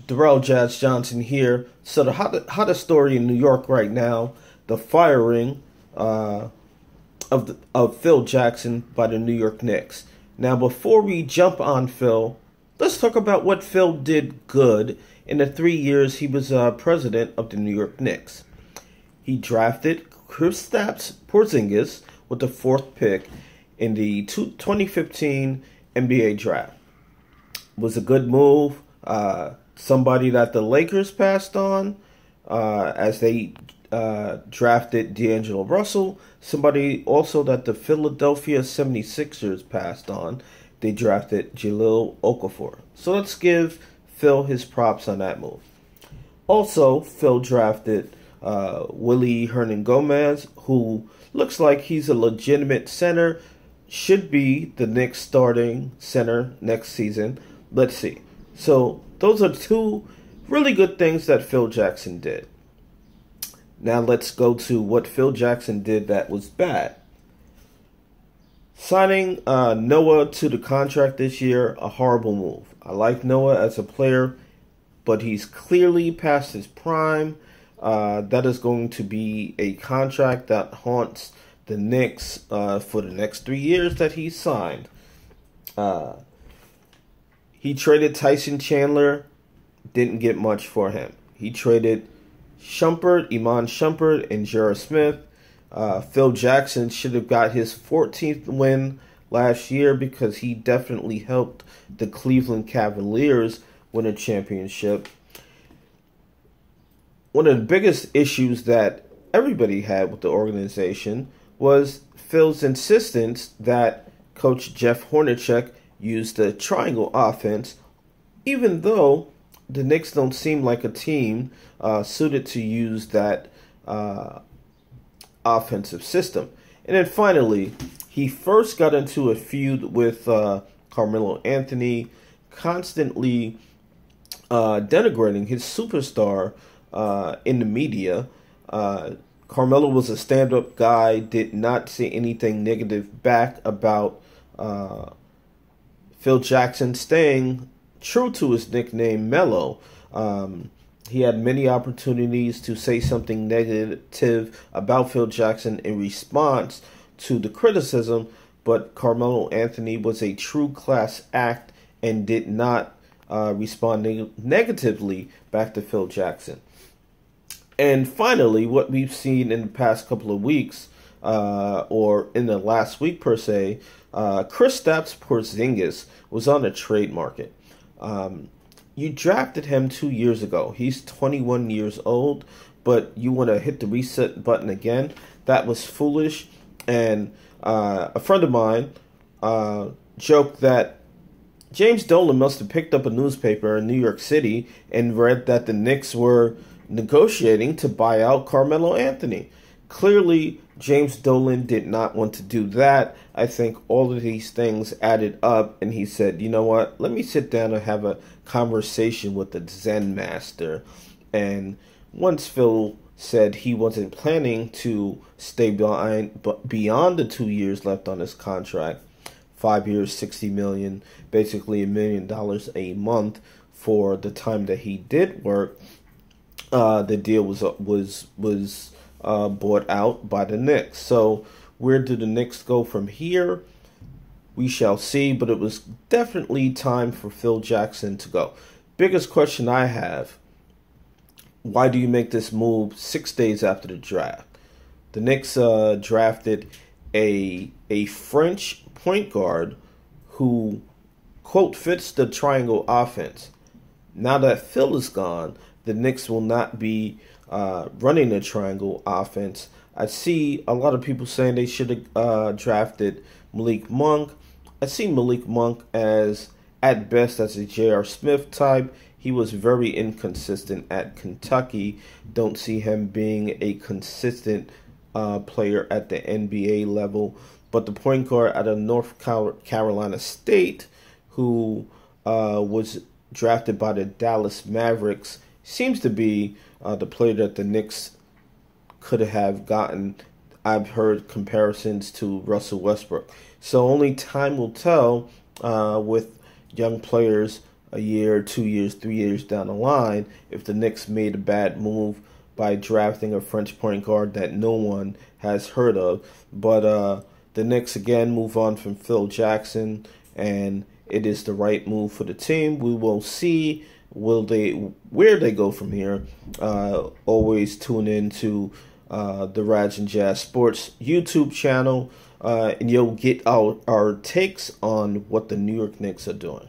Darrell Jazz Johnson here. So the hottest story in New York right now, the firing of Phil Jackson by the New York Knicks. Now, before we jump on Phil, let's talk about what Phil did good in the 3 years he was president of the New York Knicks. He drafted Kristaps Porzingis with the fourth pick in the 2015 NBA draft. Was a good move. Somebody that the Lakers passed on as they drafted D'Angelo Russell. Somebody also that the Philadelphia 76ers passed on. They drafted Jahlil Okafor. So let's give Phil his props on that move. Also, Phil drafted Willie Hernan-Gomez, who looks like he's a legitimate center. Should be the Knicks starting center next season. Let's see. So those are two really good things that Phil Jackson did. Now let's go to what Phil Jackson did that was bad. Signing Noah to the contract this year, a horrible move. I like Noah as a player, but he's clearly past his prime. That is going to be a contract that haunts the Knicks for the next 3 years that he signed. He traded Tyson Chandler, didn't get much for him. He traded Iman Shumpert, and J.R. Smith. Phil Jackson should have got his 14th win last year because he definitely helped the Cleveland Cavaliers win a championship. One of the biggest issues that everybody had with the organization was Phil's insistence that Coach Jeff Hornacek used the triangle offense, even though the Knicks don't seem like a team suited to use that offensive system. And then finally, he first got into a feud with Carmelo Anthony, constantly denigrating his superstar in the media. Carmelo was a stand-up guy, did not say anything negative back about Phil Jackson staying true to his nickname, Melo. He had many opportunities to say something negative about Phil Jackson in response to the criticism, but Carmelo Anthony was a true class act and did not respond negatively back to Phil Jackson. And finally, what we've seen in the past couple of weeks, or in the last week per se, Kristaps Porzingis was on the trade market. You drafted him 2 years ago. He's 21 years old, but you want to hit the reset button again. That was foolish. And a friend of mine joked that James Dolan must have picked up a newspaper in New York City and read that the Knicks were negotiating to buy out Carmelo Anthony. Clearly, James Dolan did not want to do that. I think all of these things added up, and he said, you know what, let me sit down and have a conversation with the Zen master. And once Phil said he wasn't planning to stay beyond the 2 years left on his contract, 5 years, $60 million, basically $1 million a month for the time that he did work, the deal was bought out by the Knicks. So where do the Knicks go from here? We shall see, but it was definitely time for Phil Jackson to go. Biggest question I have, why do you make this move 6 days after the draft? The Knicks drafted a French point guard who, quote, fits the triangle offense. Now that Phil is gone, the Knicks will not be running the triangle offense. I see a lot of people saying they should have drafted Malik Monk. I see Malik Monk as, at best, as a J.R. Smith type. He was very inconsistent at Kentucky. Don't see him being a consistent player at the NBA level. But the point guard out of North Carolina State, who was drafted by the Dallas Mavericks, seems to be the player that the Knicks could have gotten. I've heard comparisons to Russell Westbrook. So only time will tell with young players a year, 2 years, 3 years down the line if the Knicks made a bad move by drafting a French point guard that no one has heard of. But the Knicks again move on from Phil Jackson, and it is the right move for the team. We will see where they go from here. Always tune in to the Raj and Jazz Sports YouTube channel, and you'll get our takes on what the New York Knicks are doing.